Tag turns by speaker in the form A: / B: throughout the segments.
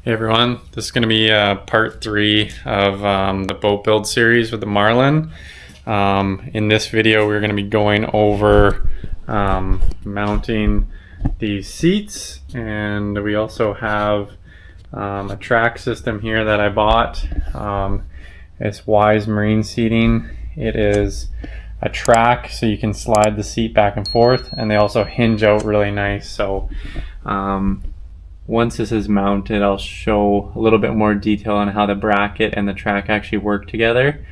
A: Hey everyone, this is going to be part 3 of the boat build series with the Marlin. In this video we're going to be going over mounting these seats, and we also have a track system here that I bought. It's Wise Marine Seating. It is a track so you can slide the seat back and forth, and they also hinge out really nice. So once this is mounted, I'll show a little bit more detail on how the bracket and the track actually work together.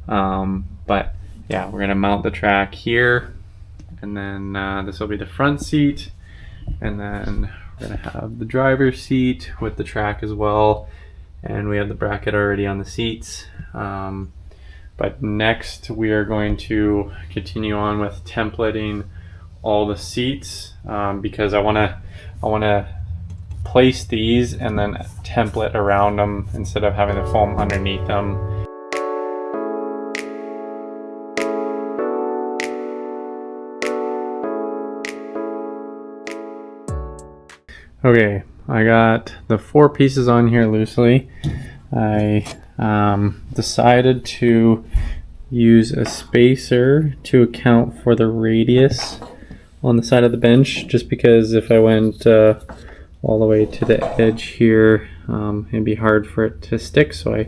A: But yeah, we're gonna mount the track here, and then this will be the front seat, and then we're gonna have the driver's seat with the track as well, and we have the bracket already on the seats. But next we are going to continue on with templating all the seats, because I wanna place these and then template around them instead of having the foam underneath them. Okay, I got the 4 pieces on here loosely. I decided to use a spacer to account for the radius on the side of the bench, just because if I went all the way to the edge here, it'd be hard for it to stick. So I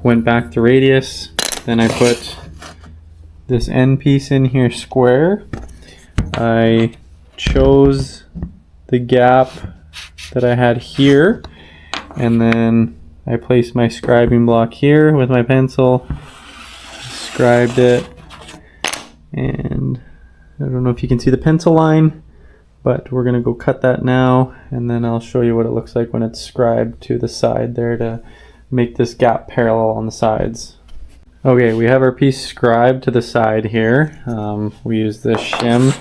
A: went back the radius, then I put this end piece in here square. I chose the gap that I had here, and then I placed my scribing block here with my pencil, scribed it, and I don't know if you can see the pencil line, but we're gonna go cut that now, and then I'll show you what it looks like when it's scribed to the side there to make this gap parallel on the sides. Okay, we have our piece scribed to the side here. We use this shim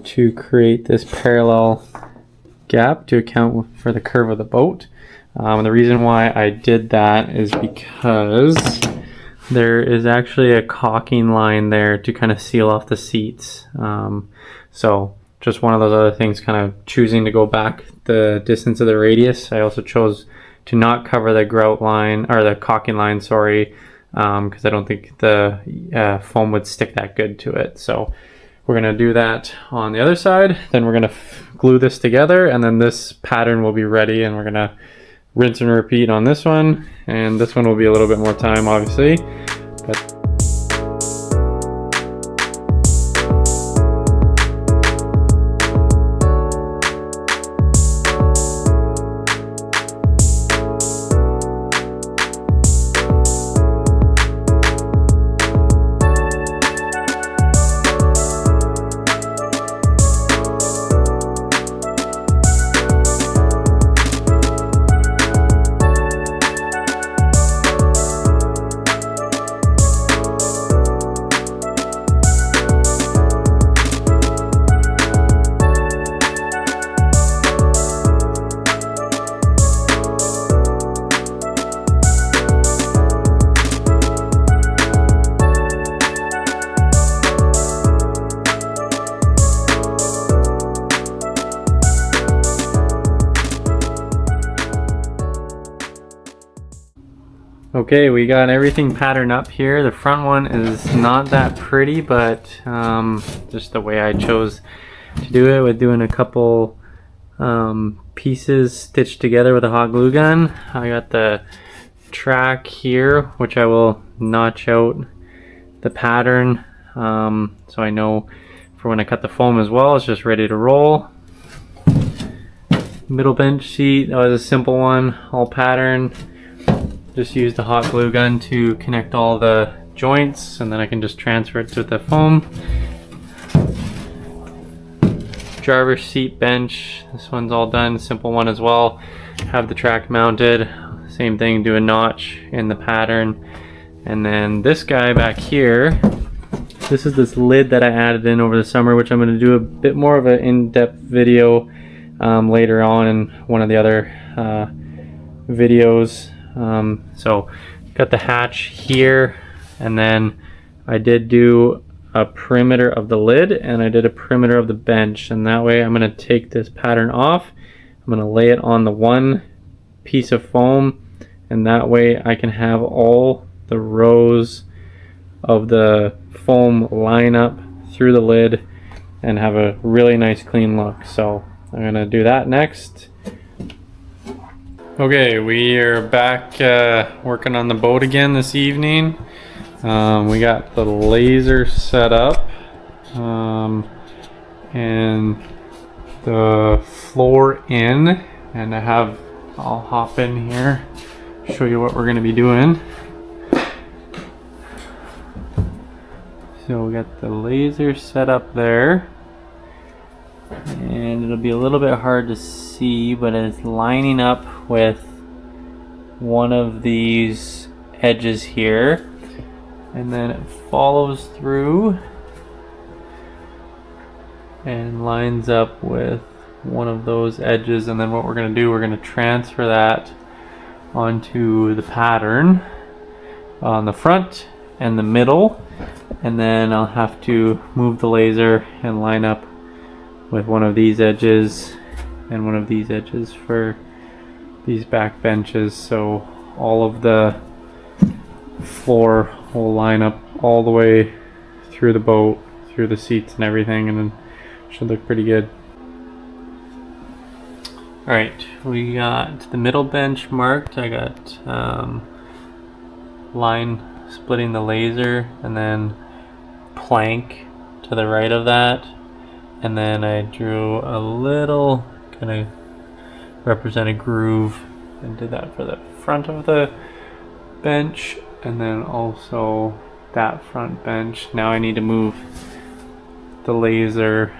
A: to create this parallel gap to account for the curve of the boat. The reason why I did that is because there is actually a caulking line there to kind of seal off the seats. So just one of those other things, kind of choosing to go back the distance of the radius. I also chose to not cover the grout line, or the caulking line, sorry, because I don't think the foam would stick that good to it. So we're gonna do that on the other side. Then we're gonna glue this together, and then this pattern will be ready, and we're gonna rinse and repeat on this one. And this one will be a little bit more time, obviously, but okay, we got everything patterned up here. The front one is not that pretty, but just the way I chose to do it, with doing a couple pieces stitched together with a hot glue gun. I got the track here, which I will notch out the pattern, so I know for when I cut the foam as well, it's just ready to roll. Middle bench seat, that was a simple one, all patterned. Just use the hot glue gun to connect all the joints, and then I can just transfer it to the foam. Driver's seat bench, this one's all done, simple one as well. Have the track mounted, same thing, do a notch in the pattern. And then this guy back here, this is this lid that I added in over the summer, which I'm going to do a bit more of an in-depth video later on in one of the other videos. So got the hatch here, and then I did do a perimeter of the lid, and I did a perimeter of the bench, and that way I'm going to take this pattern off. I'm going to lay it on the one piece of foam, and that way I can have all the rows of the foam line up through the lid and have a really nice clean look. So I'm gonna do that next. Okay, we are back working on the boat again this evening. We got the laser set up and the floor in, and I'll hop in here, show you what we're going to be doing. So we got the laser set up there, and it'll be a little bit hard to see, but it's lining up with one of these edges here, and then it follows through and lines up with one of those edges. And then what we're going to do, we're going to transfer that onto the pattern on the front and the middle, and then I'll have to move the laser and line up with one of these edges and one of these edges for these back benches, so all of the floor will line up all the way through the boat, through the seats and everything, and then should look pretty good. Alright, we got the middle bench marked. I got line splitting the laser, and then plank to the right of that, and then I drew a little kind of represent a groove and did that for the front of the bench, and then also that front bench. Now I need to move the laser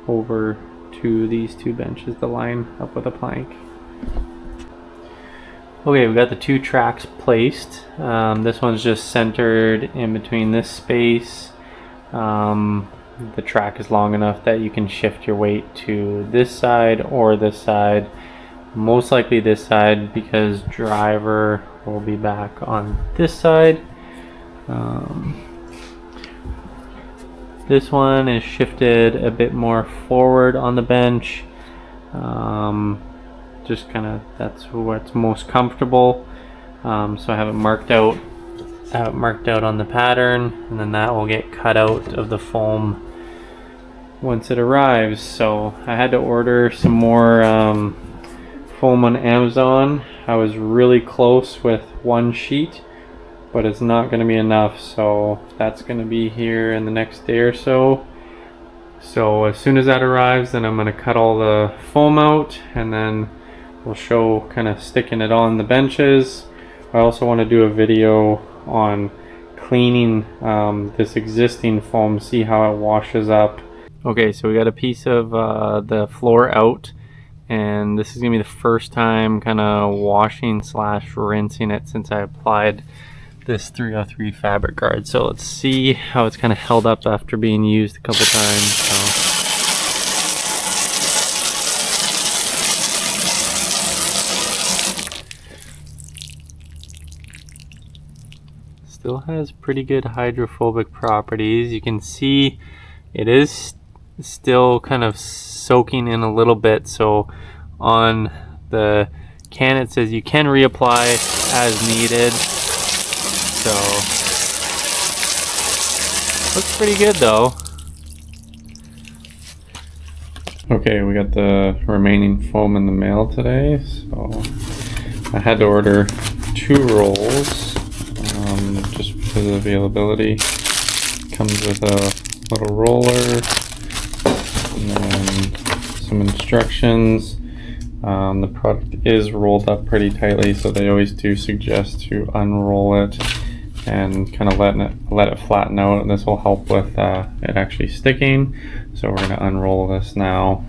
A: over to these two benches to line up with a plank. Okay, we got the two tracks placed. This one's just centered in between this space. The track is long enough that you can shift your weight to this side or this side. Most likely this side, because driver will be back on this side. This one is shifted a bit more forward on the bench. Just kind of, that's what's most comfortable. So I have it marked out. On the pattern, and then that will get cut out of the foam once it arrives. So I had to order some more foam on Amazon. I was really close with one sheet, but it's not going to be enough, so that's going to be here in the next day or so. So as soon as that arrives, then I'm going to cut all the foam out, and then we'll show kind of sticking it on the benches. I also want to do a video on cleaning this existing foam, see how it washes up. Okay, so we got a piece of the floor out, and this is gonna be the first time kind of washing / rinsing it since I applied this 303 fabric guard. So let's see how it's kind of held up after being used a couple times. So still has pretty good hydrophobic properties. You can see it is still kind of soaking in a little bit, so on the can it says you can reapply as needed. So looks pretty good though. Okay, we got the remaining foam in the mail today, so I had to order 2 rolls. Just because of availability. Comes with a little roller and then some instructions. The product is rolled up pretty tightly, so they always do suggest to unroll it and kind of let it flatten out, and this will help with it actually sticking. So we're going to unroll this now.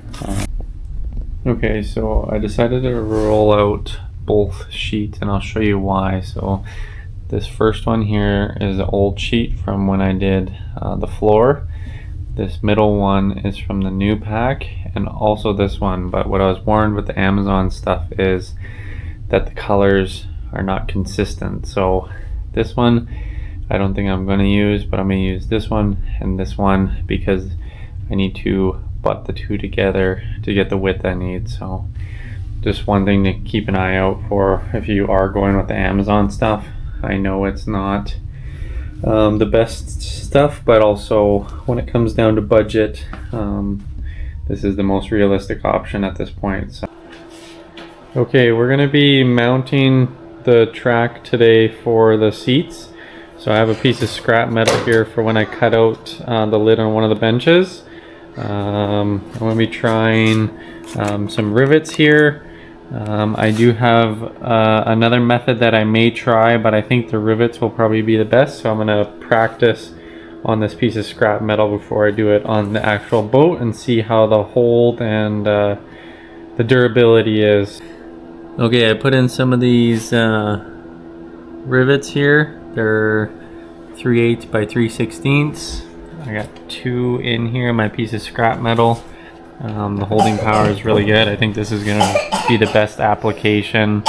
A: Okay, so I decided to roll out both sheets, and I'll show you why. So this first one here is an old sheet from when I did the floor. This middle one is from the new pack, and also this one. But what I was warned with the Amazon stuff is that the colors are not consistent. So this one I don't think I'm going to use, but I'm going to use this one and this one because I need to butt the two together to get the width I need. So just one thing to keep an eye out for if you are going with the Amazon stuff. I know it's not the best stuff, but also when it comes down to budget, this is the most realistic option at this point. So. Okay, we're going to be mounting the track today for the seats. So I have a piece of scrap metal here for when I cut out the lid on one of the benches. I'm going to be trying some rivets here. I do have another method that I may try, but I think the rivets will probably be the best. So I'm going to practice on this piece of scrap metal before I do it on the actual boat and see how the hold and the durability is. Okay, I put in some of these rivets here. They're 3/8 by 3/16. I got 2 in here, my piece of scrap metal. The holding power is really good. I think this is going to be the best application.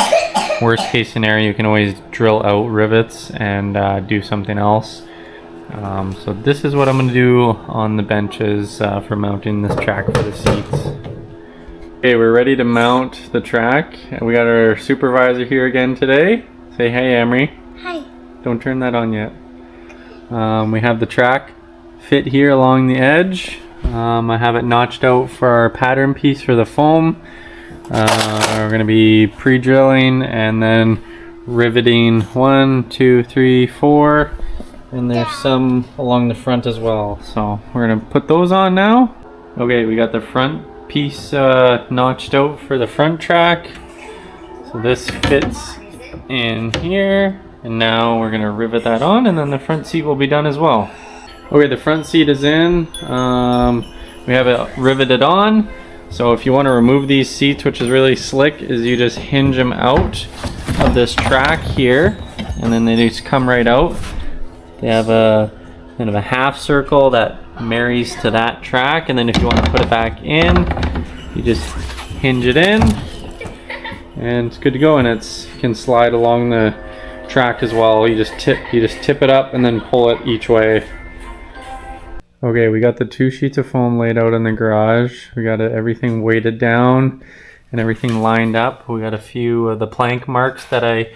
A: Worst case scenario, you can always drill out rivets and do something else. So this is what I'm going to do on the benches for mounting this track for the seats. Okay, we're ready to mount the track. We got our supervisor here again today. Say hey, Emery.
B: Hi.
A: Don't turn that on yet. We have the track fit here along the edge. I have it notched out for our pattern piece for the foam. We're going to be pre-drilling and then riveting 1, 2, 3, 4, and there's some along the front as well. So we're going to put those on now. Okay, we got the front piece notched out for the front track. So this fits in here, and now we're going to rivet that on, and then the front seat will be done as well. Okay, the front seat is in. We have it riveted on. So if you want to remove these seats, which is really slick, is you just hinge them out of this track here, and then they just come right out. They have a kind of a half circle that marries to that track, and then if you want to put it back in, you just hinge it in, and it's good to go. And it can slide along the track as well. You just tip it up and then pull it each way. Okay, we got the 2 sheets of foam laid out in the garage. We got everything weighted down and everything lined up. We got a few of the plank marks that I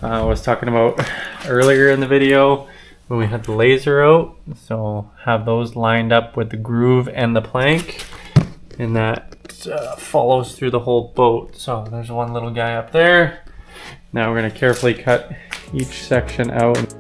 A: was talking about earlier in the video when we had the laser out. So have those lined up with the groove and the plank, and that follows through the whole boat. So there's one little guy up there. Now we're going to carefully cut each section out.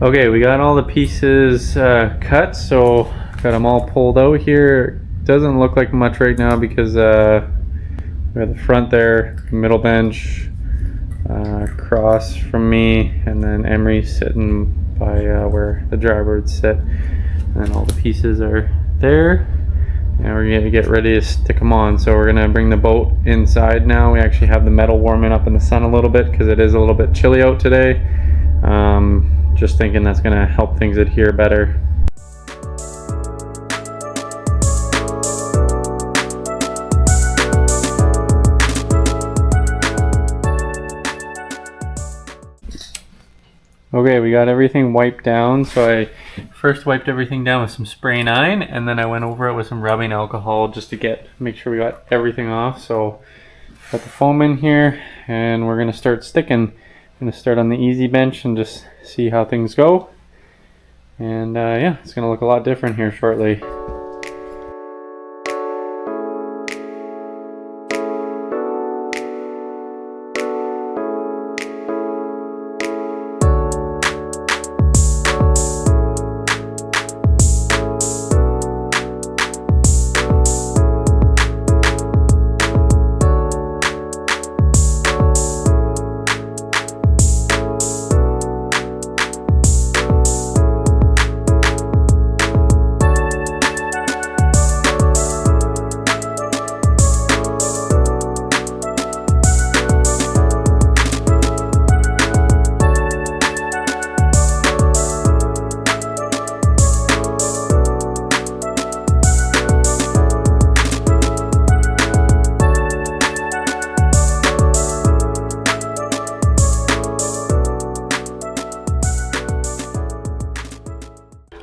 A: Okay, we got all the pieces cut, so got them all pulled out here. Doesn't look like much right now because we have the front there, middle bench, across from me, and then Emery sitting by where the driver would sit. And all the pieces are there. And we're gonna get ready to stick them on. So we're gonna bring the boat inside now. We actually have the metal warming up in the sun a little bit because it is a little bit chilly out today. Just thinking that's gonna help things adhere better. Okay, we got everything wiped down. So I first wiped everything down with some spray 9, and then I went over it with some rubbing alcohol just to make sure we got everything off. So got the foam in here, and we're gonna start sticking. I'm gonna start on the easy bench and just see how things go. And yeah, it's gonna look a lot different here shortly.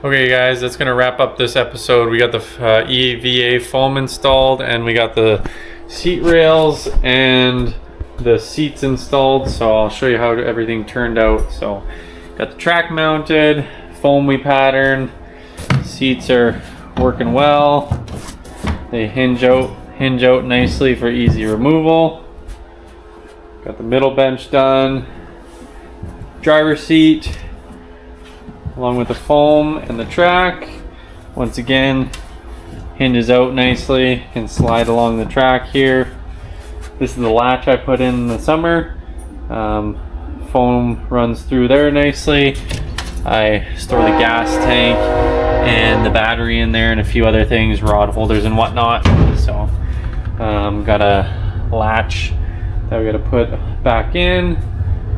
A: Okay guys, that's gonna wrap up this episode. We got the EVA foam installed, and we got the seat rails and the seats installed, so I'll show you how everything turned out. So got the track mounted, foam we patterned, seats are working well, they hinge out nicely for easy removal. Got the middle bench done, driver's seat along with the foam and the track. Once again, hinges out nicely, can slide along the track here. This is the latch I put in the summer. Foam runs through there nicely. I store the gas tank and the battery in there and a few other things, rod holders and whatnot. So got a latch that we got to put back in.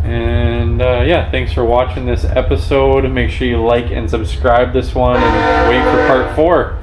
A: And yeah, thanks for watching this episode. Make sure you like and subscribe this one, and wait for part 4.